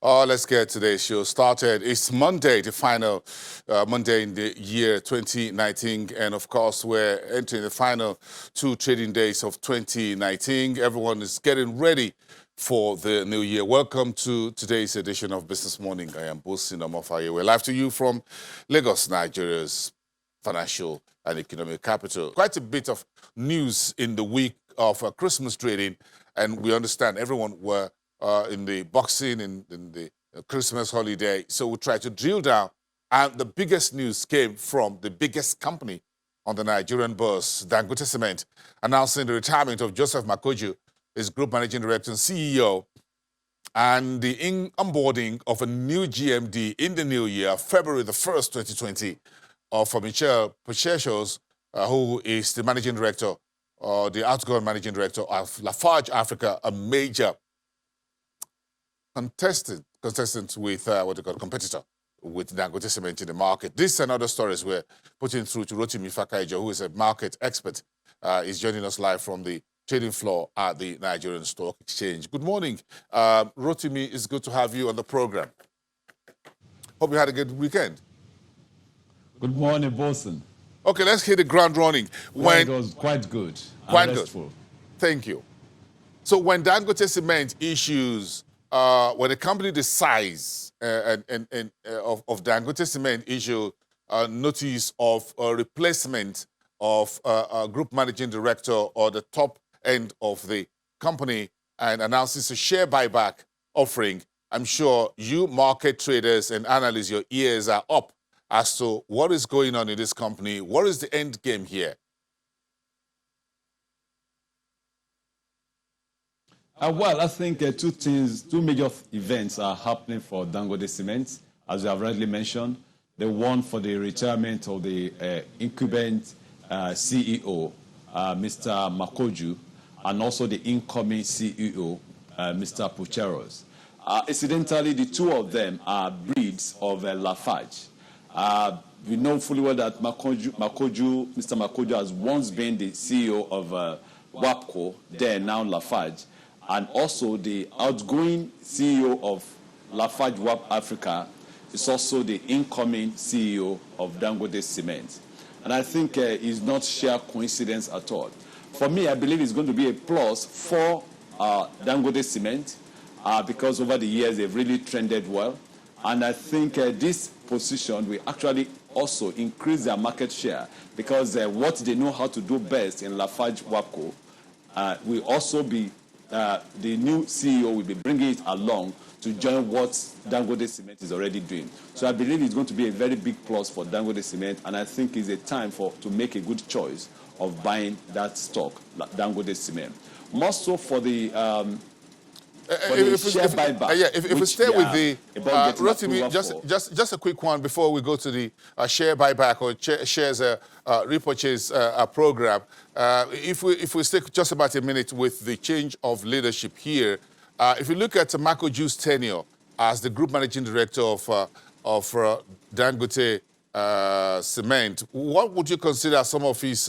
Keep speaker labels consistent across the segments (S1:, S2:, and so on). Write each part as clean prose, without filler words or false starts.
S1: Let's get today's show started. It's Monday, the final Monday in the year 2019. And of course, we're entering the final 2 trading days of 2019. Everyone is getting ready for the new year. Welcome to today's edition of Business Morning. I am Bosin Omofaye. We're live to you from Lagos, Nigeria's financial and economic capital. Quite a bit of news in the week of Christmas trading, and we understand everyone were in the boxing in the Christmas holiday. So we'll try to drill down. And the biggest news came from the biggest company on the Nigerian bourse, Dangote Cement, announcing the retirement of Joseph Makoju, his group managing director and CEO, and the onboarding of a new GMD in the new year, February the 1st, 2020, for Michelle Pucheshos, who is the managing director, the outgoing managing director of Lafarge Africa, a major contestant with competitor with Dangote Cement in the market. This and other stories we're putting through to Rotimi Fakaijo, who is a market expert. Is joining us live from the trading floor at the Nigerian Stock Exchange. Good morning, Rotimi. It's good to have you on the program. Hope you had a good weekend.
S2: Good morning, Bosin.
S1: Okay, let's hit the ground running.
S2: It was quite good.
S1: Quite good. Thank you. So when Dangote Cement issues when a company the size of Dangote Cement issue a notice of replacement of a group managing director or the top end of the company and announces a share buyback offering, I'm sure you market traders and analysts, your ears are up as to what is going on in this company. What is the end game here?
S2: Well, I think two major events are happening for Dangote Cement, as you have rightly mentioned. The one for the retirement of the incumbent CEO, Mr. Makoju, and also the incoming CEO, Mr. Pucheshos. Incidentally, the two of them are breeds of Lafarge. We know fully well that Mr. Makoju has once been the CEO of WAPCO, then now Lafarge, and also the outgoing CEO of Lafarge WAP Africa is also the incoming CEO of Dangote Cement. And I think it's not sheer coincidence at all. For me, I believe it's going to be a plus for Dangote Cement because over the years they've really trended well. And I think this position will actually also increase their market share because what they know how to do best in Lafarge WAPCO will also be the new CEO will be bringing it along to join what Dangote Cement is already doing. So I believe it's going to be a very big plus for Dangote Cement, and I think it's a time to make a good choice of buying that stock, Dangote Cement. More so for the share buyback.
S1: If we stay with the Rotimi, just a quick one before we go to the share buyback or shares repurchase program. If we stick just about a minute with the change of leadership here, if you look at Makoju's tenure as the group managing director of Dangote Cement, what would you consider some of his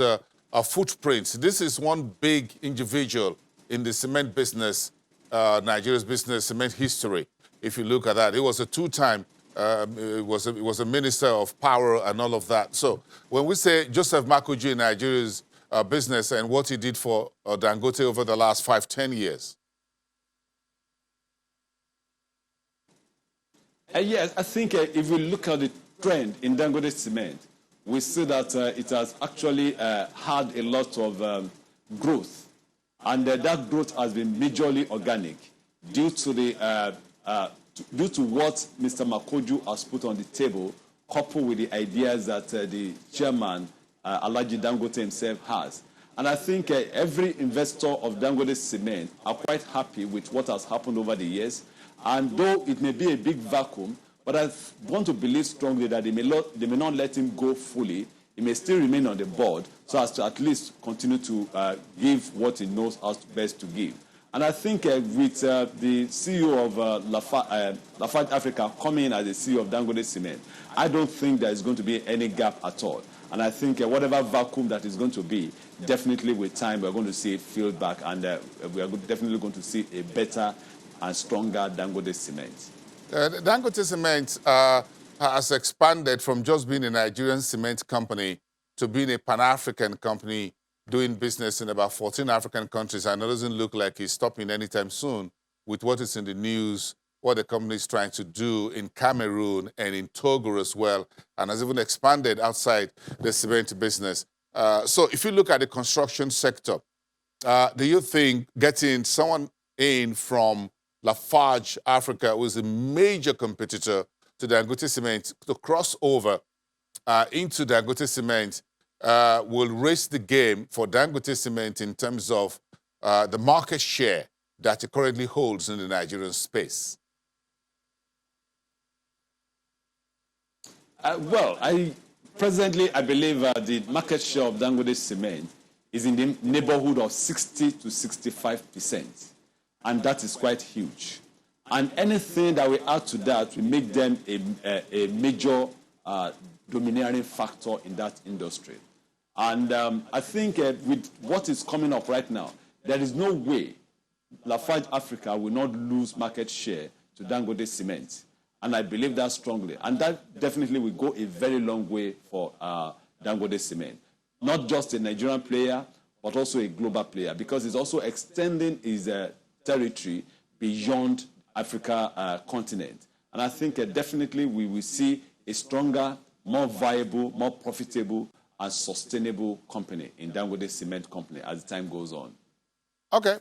S1: footprints? This is one big individual in the cement business. Nigeria's business cement history. If you look at that, he was a two-time. It was a minister of power and all of that. So when we say Joseph Makoju in Nigeria's business and what he did for Dangote over the last 5-10 years.
S2: Yes, I think if we look at the trend in Dangote Cement, we see that it has actually had a lot of growth. And that growth has been majorly organic due to what Mr. Makoju has put on the table, coupled with the ideas that the chairman, Alhaji Dangote himself, has. And I think every investor of Dangote Cement are quite happy with what has happened over the years. And though it may be a big vacuum, but I want to believe strongly that they may not let him go fully. He may still remain on the board so as to at least continue to give what he knows how best to give. And I think with the CEO of Lafarge Africa coming in as the CEO of Dangote Cement, I don't think there is going to be any gap at all. And I think whatever vacuum that is going to be, definitely with time we're going to see it filled back, and we are definitely going to see a better and stronger Dangote Cement.
S1: Dangote Cement has expanded from just being a Nigerian cement company to being a Pan-African company doing business in about 14 African countries. And it doesn't look like it's stopping anytime soon with what is in the news, what the company is trying to do in Cameroon and in Togo as well, and has even expanded outside the cement business. So if you look at the construction sector, do you think getting someone in from Lafarge Africa, who is a major competitor to Dangote Cement, to cross over into Dangote Cement will raise the game for Dangote Cement in terms of the market share that it currently holds in the Nigerian space?
S2: Presently, I believe the market share of Dangote Cement is in the neighborhood of 60 to 65%, and that is quite huge. And anything that we add to that will make them a major domineering factor in that industry. And I think with what is coming up right now, there is no way Lafarge Africa will not lose market share to Dangote Cement. And I believe that strongly. And that definitely will go a very long way for Dangote Cement. Not just a Nigerian player, but also a global player, because it's also extending his territory beyond Africa continent. And I think definitely we will see a stronger, more viable, more profitable, and sustainable company in Dangote Cement Company as time goes on.
S1: Okay.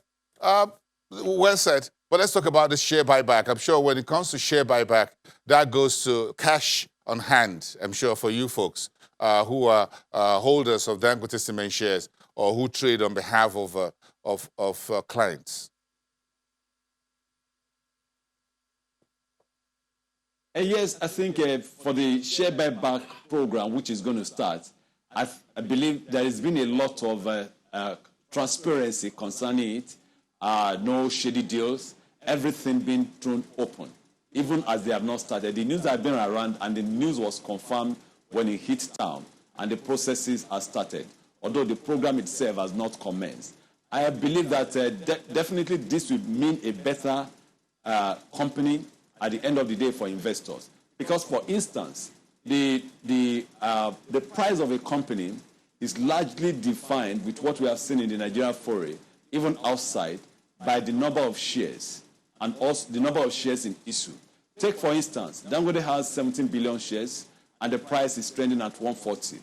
S1: Well said. But let's talk about the share buyback. I'm sure when it comes to share buyback, that goes to cash on hand, I'm sure, for you folks who are holders of Dangote Cement shares or who trade on behalf of clients.
S2: Yes, I think for the share buyback program, which is going to start, I believe there has been a lot of transparency concerning it, no shady deals, everything being thrown open, even as they have not started. The news have been around, and the news was confirmed when it hit town, and the processes are started, although the program itself has not commenced. I believe that definitely this will mean a better company at the end of the day for investors. Because, for instance, the price of a company is largely defined with what we have seen in the Nigerian foray, even outside, by the number of shares and also the number of shares in issue. Take, for instance, Dangote has 17 billion shares and the price is trending at 140.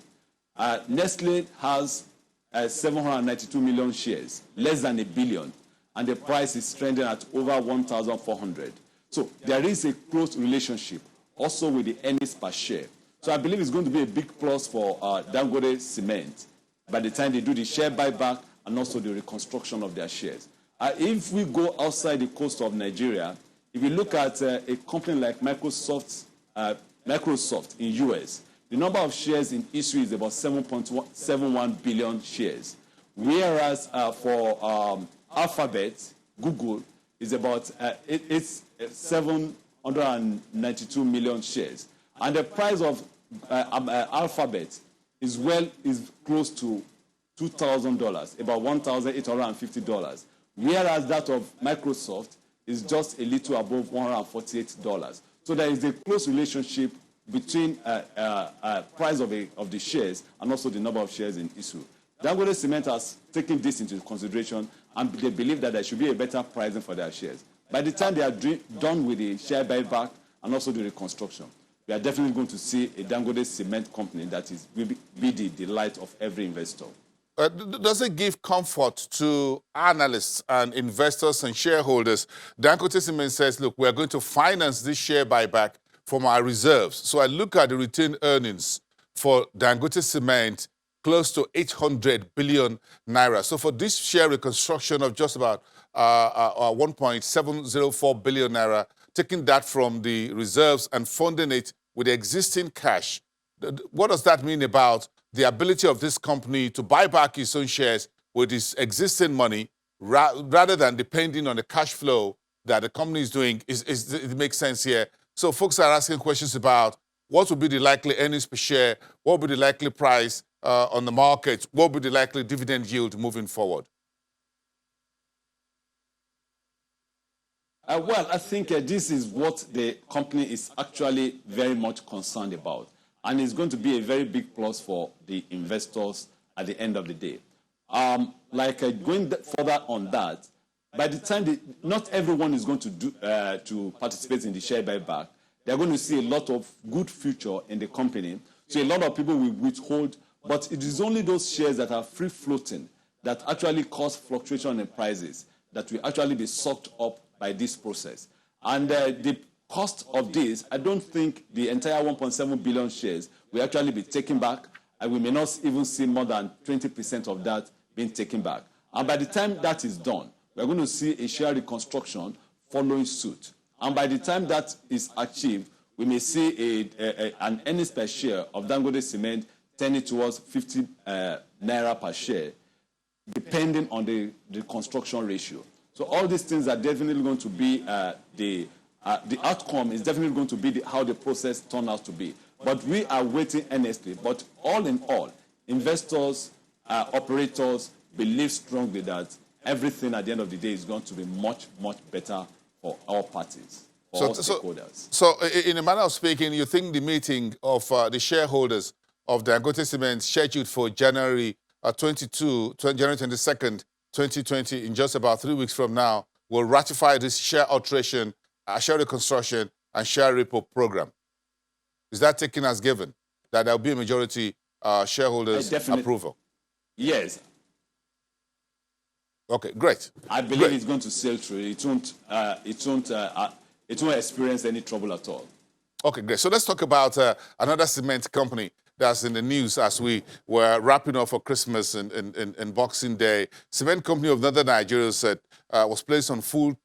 S2: Nestle has 792 million shares, less than a billion, and the price is trending at over 1,400. So there is a close relationship also with the earnings per share. So I believe it's going to be a big plus for Dangote Cement by the time they do the share buyback and also the reconstruction of their shares. If we go outside the coast of Nigeria, if you look at a company like Microsoft in US, the number of shares in issue is about 7.71 billion shares. Whereas for Alphabet, Google, is about it's 792 million shares. And the price of Alphabet is close to $2,000, about $1,850. Whereas that of Microsoft is just a little above $148. So there is a close relationship between price of the shares and also the number of shares in issue. Dangote Cement has taken this into consideration, and they believe that there should be a better pricing for their shares. By the time they are done with the share buyback and also the reconstruction, we are definitely going to see a Dangote Cement company that will be the delight of every investor.
S1: Does it give comfort to analysts and investors and shareholders? Dangote Cement says, look, we're going to finance this share buyback from our reserves. So I look at the retained earnings for Dangote Cement, close to 800 billion naira. So for this share reconstruction of just about 1.704 billion naira, taking that from the reserves and funding it with the existing cash, what does that mean about the ability of this company to buy back its own shares with its existing money rather than depending on the cash flow that the company is doing? It makes sense here. So folks are asking questions about what would be the likely earnings per share, what would be the likely price on the market, what would be the likely dividend yield moving forward?
S2: Well, I think this is what the company is actually very much concerned about. And it's going to be a very big plus for the investors at the end of the day. Going further on that, by the time not everyone is going to participate in the share buyback, they're going to see a lot of good future in the company. So a lot of people will withhold, but it is only those shares that are free floating that actually cause fluctuation in prices that will actually be sucked up by this process. And the cost of this, I don't think the entire 1.7 billion shares will actually be taken back, and we may not even see more than 20% of that being taken back. And by the time that is done, we're going to see a share reconstruction following suit. And by the time that is achieved, we may see an earnings per share of Dangote Cement tending towards 50 naira per share, depending on the construction ratio. So all these things are definitely going to be the outcome is definitely going to be how the process turns out to be. But we are waiting earnestly. But all in all, investors, operators believe strongly that everything at the end of the day is going to be much, much better for all parties, for all stakeholders.
S1: So in a manner of speaking, you think the meeting of the shareholders of Dangote Cement scheduled for January 22nd, 2020, in just about 3 weeks from now, will ratify this share alteration, share reconstruction, and share repo program? Is that taken as given, that there will be a majority shareholders' approval?
S2: Yes.
S1: Okay, great.
S2: I believe it's going to sail through. It won't experience any trouble at all.
S1: Okay, great. So let's talk about another cement company that's in the news as we were wrapping up for Christmas and Boxing Day. Cement company of Northern Nigeria said was placed on full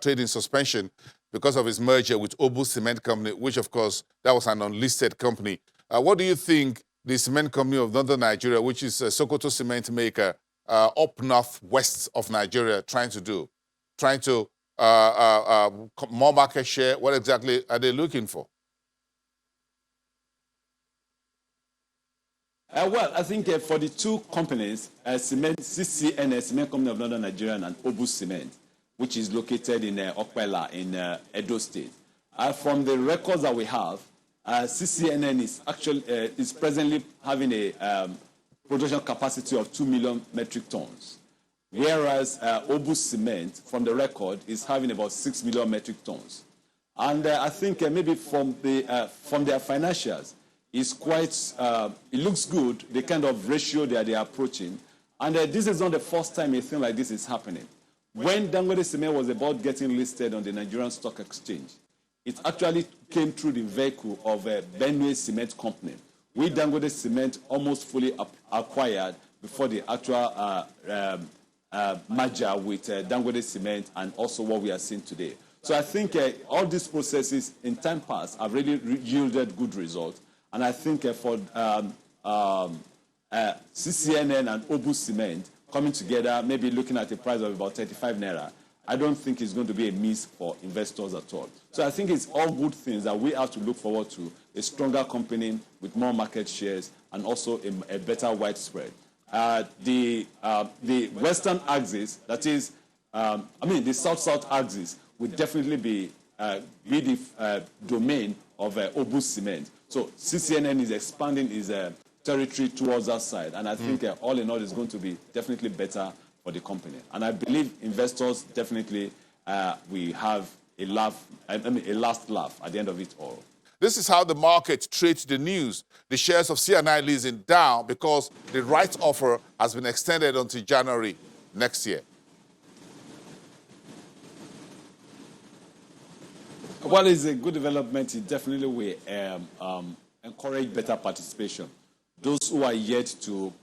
S1: trading suspension because of its merger with Obu Cement Company, which, of course, that was an unlisted company. What do you think the cement company of Northern Nigeria, which is a Sokoto cement maker up northwest of Nigeria, trying to do? Trying to more market share? What exactly are they looking for?
S2: Well, I think for the two companies, CCNN, Cement Company of Northern Nigeria, and Obu Cement, which is located in Okpela in Edo State. From the records that we have, CCNN is presently having a production capacity of 2 million metric tons, whereas Obu Cement, from the record, is having about 6 million metric tons. And I think maybe from their financials, is quite, it looks good, the kind of ratio that they are approaching. And this is not the first time a thing like this is happening. When Dangote Cement was about getting listed on the Nigerian Stock Exchange, it actually came through the vehicle of Benue Cement Company, with Dangote Cement almost fully acquired before the actual merger with Dangote Cement and also what we are seeing today. So I think all these processes in time past have really yielded good results. And I think for CCNN and Obu Cement coming together, maybe looking at a price of about 35 naira, I don't think it's going to be a miss for investors at all. So I think it's all good things that we have to look forward to: a stronger company with more market shares and also a better widespread. The western axis, that is, the south-south axis, would definitely be the domain of Obu Cement. So CCNN is expanding its territory towards that side, and I think all in all is going to be definitely better for the company. And I believe investors definitely will have a last laugh at the end of it all.
S1: This is how the market treats the news. The shares of CNI leasing down because the rights offer has been extended until January next year.
S2: Well, it's a good development. It definitely will encourage better participation. Those who are yet to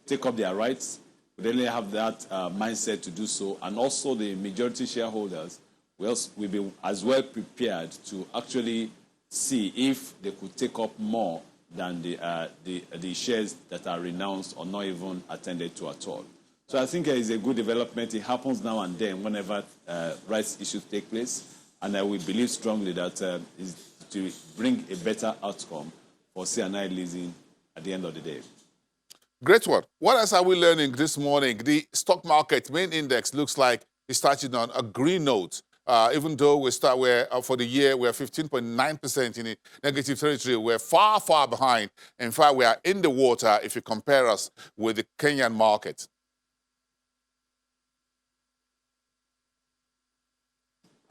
S2: take up their rights will only have that mindset to do so, and also the majority shareholders will be as well prepared to actually see if they could take up more than the shares that are renounced or not even attended to at all. So I think it's a good development. It happens now and then whenever rights issues take place. And we believe strongly that is to bring a better outcome for CNI leasing at the end of the day.
S1: Great one. What else are we learning this morning? The stock market main index looks like it's starting on a green note. Even though we're for the year, we're 15.9% in the negative territory. We're far, far behind. In fact, we are in the water if you compare us with the Kenyan market.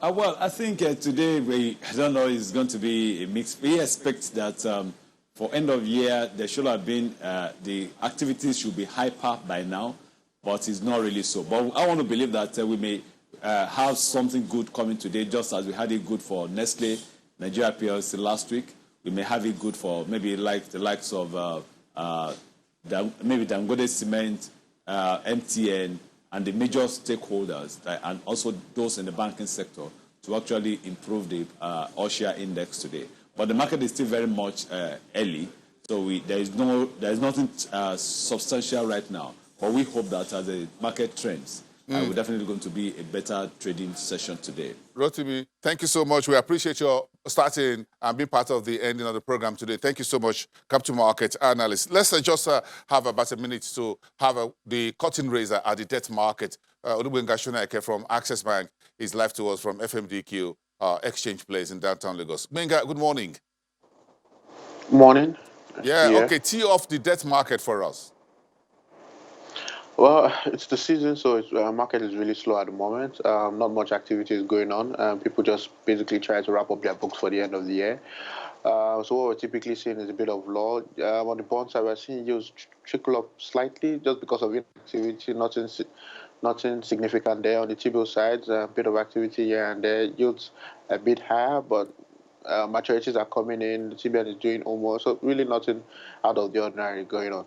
S2: Well, I think today, I don't know, it's going to be a mix. We expect that for end of year, there should have been, the activities should be hyper by now, but it's not really so. But I want to believe that we may have something good coming today, just as we had it good for Nestle, Nigeria PLC last week. We may have it good for maybe like the likes of maybe Dangote Cement, MTN, and the major stakeholders, and also those in the banking sector, to actually improve the all-share index today. But the market is still very much early, so there is nothing substantial right now. But we hope that as the market trends, we're definitely going to be a better trading session today.
S1: Rotimi, thank you so much. We appreciate your starting and being part of the ending of the program today. Thank you so much, Capital Market Analyst. Let's just have about a minute to have the cutting razor at the debt market. Olubenga Shunake from Access Bank is live to us from FMDQ Exchange Place in downtown Lagos. Benga, good morning.
S3: Morning.
S1: Yeah, okay, tee off the debt market for us.
S3: Well, it's the season, so the market is really slow at the moment. Not much activity is going on. People just basically try to wrap up their books for the end of the year. So what we're typically seeing is a bit of lull. On the bond side, we're seeing yields trickle up slightly just because of inactivity, nothing significant there. On the T-bill side, a bit of activity here and there. Yields a bit higher, but maturities are coming in. The T-bill is doing almost, so really nothing out of the ordinary going on.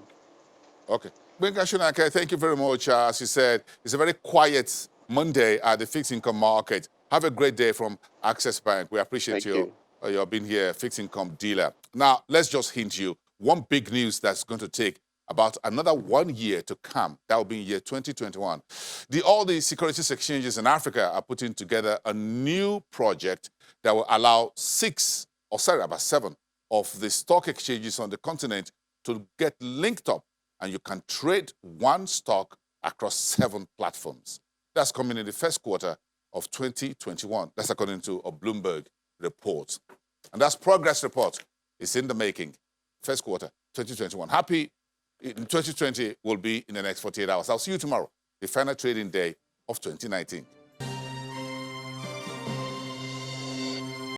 S1: Okay. Benga Shunake, thank you very much. As you said, it's a very quiet Monday at the fixed income market. Have a great day from Access Bank. We appreciate your being here, fixed income dealer. Now, let's just hint you one big news that's going to take about another 1 year to come. That will be in year 2021. All the securities exchanges in Africa are putting together a new project that will allow about 7 of the stock exchanges on the continent to get linked up, and you can trade one stock across 7 platforms. That's coming in the first quarter of 2021. That's according to a Bloomberg report. And that's progress report. It's in the making. First quarter, 2021. Happy 2020 will be in the next 48 hours. I'll see you tomorrow, the final trading day of 2019.